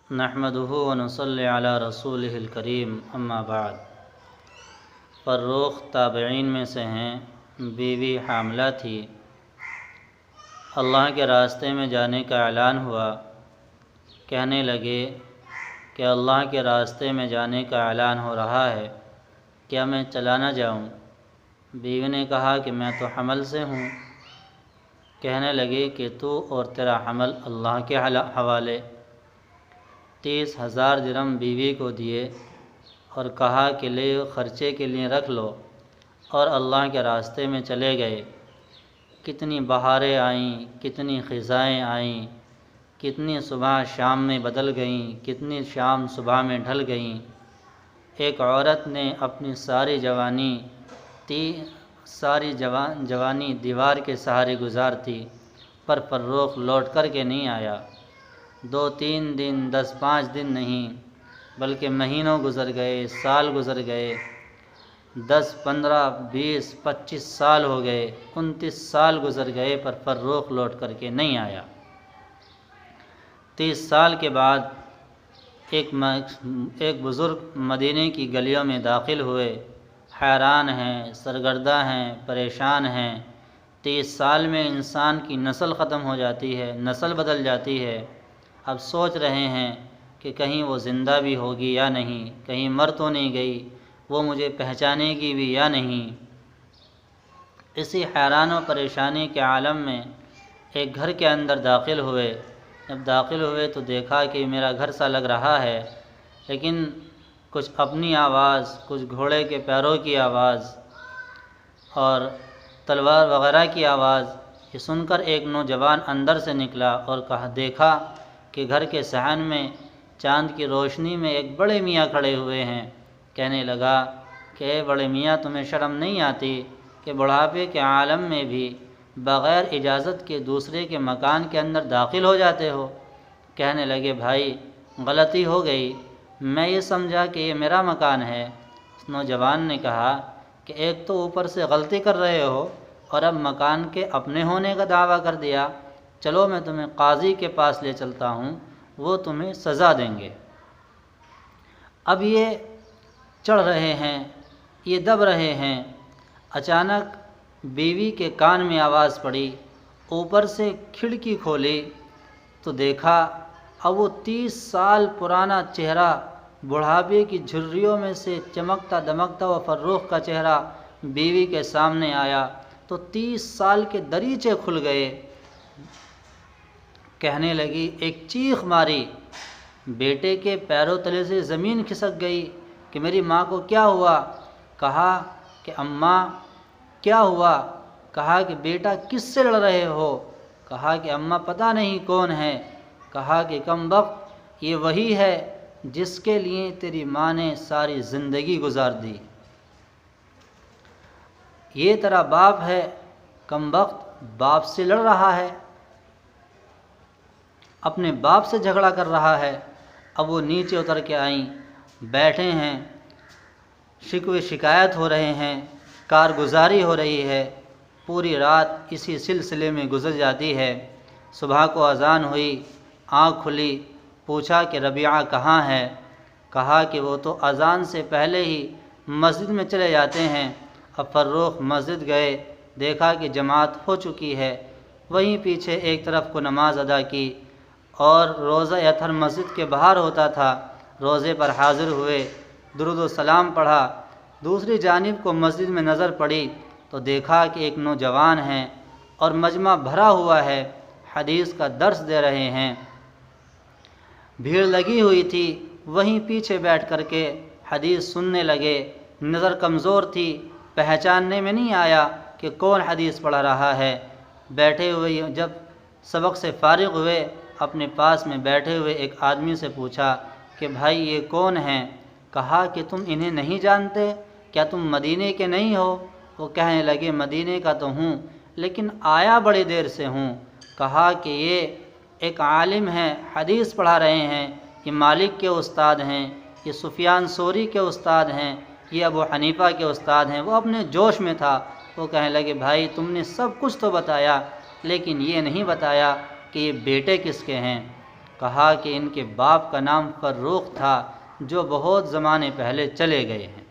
نحمدہ ونصلی علی رسولہ الکریم اما بعد۔ فروخ تابعین میں سے ہیں، بیوی حاملہ تھی۔ اللہ کے راستے میں جانے کا اعلان ہوا، کہنے لگے کہ اللہ کے راستے میں جانے کا اعلان ہو رہا ہے، کیا میں چلا نہ جاؤں؟ بیوی نے کہا کہ میں تو حمل سے ہوں۔ کہنے لگے کہ تو اور تیرا حمل اللہ کے حوالے۔ 30,000 درہم بیوی کو دیے اور کہا کہ لے خرچے کے لیے رکھ لو، اور اللہ کے راستے میں چلے گئے۔ کتنی بہاریں آئیں، کتنی خزائیں آئیں، کتنی صبح شام میں بدل گئیں، کتنی شام صبح میں ڈھل گئیں۔ ایک عورت نے اپنی ساری جوانی دیوار کے سہارے گزارتی، پر فروخ لوٹ کر کے نہیں آیا۔ 2-3 دن 10-5 دن نہیں، بلکہ مہینوں گزر گئے، سال گزر گئے، 10 15 20 25 سال ہو گئے، 29 سال گزر گئے، پر فروخ لوٹ کر کے نہیں آیا۔ 30 سال کے بعد ایک بزرگ مدینے کی گلیوں میں داخل ہوئے، حیران ہیں، سرگردہ ہیں، پریشان ہیں۔ 30 سال میں انسان کی نسل ختم ہو جاتی ہے، نسل بدل جاتی ہے۔ اب سوچ رہے ہیں کہ کہیں وہ زندہ بھی ہوگی یا نہیں، کہیں مر تو نہیں گئی، وہ مجھے پہچانے گی بھی یا نہیں۔ اسی حیران و پریشانی کے عالم میں ایک گھر کے اندر داخل ہوئے۔ جب داخل ہوئے تو دیکھا کہ میرا گھر سا لگ رہا ہے، لیکن کچھ اپنی آواز، کچھ گھوڑے کے پیروں کی آواز اور تلوار وغیرہ کی آواز، یہ سن کر ایک نوجوان اندر سے نکلا اور دیکھا کہ گھر کے صحن میں چاند کی روشنی میں ایک بڑے میاں کھڑے ہوئے ہیں۔ کہنے لگا کہ اے بڑے میاں، تمہیں شرم نہیں آتی کہ بڑھاپے کے عالم میں بھی بغیر اجازت کے دوسرے کے مکان کے اندر داخل ہو جاتے ہو؟ کہنے لگے بھائی غلطی ہو گئی، میں یہ سمجھا کہ یہ میرا مکان ہے۔ اس نوجوان نے کہا کہ ایک تو اوپر سے غلطی کر رہے ہو اور اب مکان کے اپنے ہونے کا دعویٰ کر دیا۔ چلو میں تمہیں قاضی کے پاس لے چلتا ہوں، وہ تمہیں سزا دیں گے۔ اب یہ چڑھ رہے ہیں، یہ دب رہے ہیں، اچانک بیوی کے کان میں آواز پڑی، اوپر سے کھڑکی کھولی تو دیکھا اب وہ 30 سال پرانا چہرہ، بڑھاپے کی جھریوں میں سے چمکتا دمکتا وہ فروخ کا چہرہ بیوی کے سامنے آیا تو 30 سال کے دریچے کھل گئے۔ کہنے لگی، ایک چیخ ماری، بیٹے کے پیروں تلے سے زمین کھسک گئی کہ میری ماں کو کیا ہوا؟ کہا کہ اماں کیا ہوا؟ کہا کہ بیٹا کس سے لڑ رہے ہو؟ کہا کہ اماں پتہ نہیں کون ہے۔ کہا کہ کم بخت، یہ وہی ہے جس کے لیے تیری ماں نے ساری زندگی گزار دی۔ یہ تیرا باپ ہے، کم بخت باپ سے لڑ رہا ہے، اپنے باپ سے جھگڑا کر رہا ہے۔ اب وہ نیچے اتر کے آئیں، بیٹھے ہیں، شکوے شکایت ہو رہے ہیں، کارگزاری ہو رہی ہے، پوری رات اسی سلسلے میں گزر جاتی ہے۔ صبح کو اذان ہوئی، آنکھ کھلی، پوچھا کہ ربیعہ کہاں ہے؟ کہا کہ وہ تو اذان سے پہلے ہی مسجد میں چلے جاتے ہیں۔ اب فروخ مسجد گئے، دیکھا کہ جماعت ہو چکی ہے، وہیں پیچھے ایک طرف کو نماز ادا کی، اور روزہ اطہر مسجد کے باہر ہوتا تھا، روزے پر حاضر ہوئے، درود و سلام پڑھا۔ دوسری جانب کو مسجد میں نظر پڑی تو دیکھا کہ ایک نوجوان ہیں اور مجمع بھرا ہوا ہے، حدیث کا درس دے رہے ہیں۔ بھیڑ لگی ہوئی تھی، وہیں پیچھے بیٹھ کر کے حدیث سننے لگے۔ نظر کمزور تھی، پہچاننے میں نہیں آیا کہ کون حدیث پڑھا رہا ہے۔ بیٹھے ہوئے جب سبق سے فارغ ہوئے، اپنے پاس میں بیٹھے ہوئے ایک آدمی سے پوچھا کہ بھائی یہ کون ہیں؟ کہا کہ تم انہیں نہیں جانتے، کیا تم مدینے کے نہیں ہو؟ وہ کہنے لگے مدینے کا تو ہوں، لیکن آیا بڑی دیر سے ہوں۔ کہا کہ یہ ایک عالم ہیں، حدیث پڑھا رہے ہیں، یہ مالک کے استاد ہیں، یہ سفیان ثوری کے استاد ہیں، یہ ابو حنیفہ کے استاد ہیں۔ وہ اپنے جوش میں تھا، وہ کہنے لگے بھائی تم نے سب کچھ تو بتایا، لیکن یہ نہیں بتایا کہ یہ بیٹے کس کے ہیں۔ کہا کہ ان کے باپ کا نام فروخ تھا جو بہت زمانے پہلے چلے گئے ہیں۔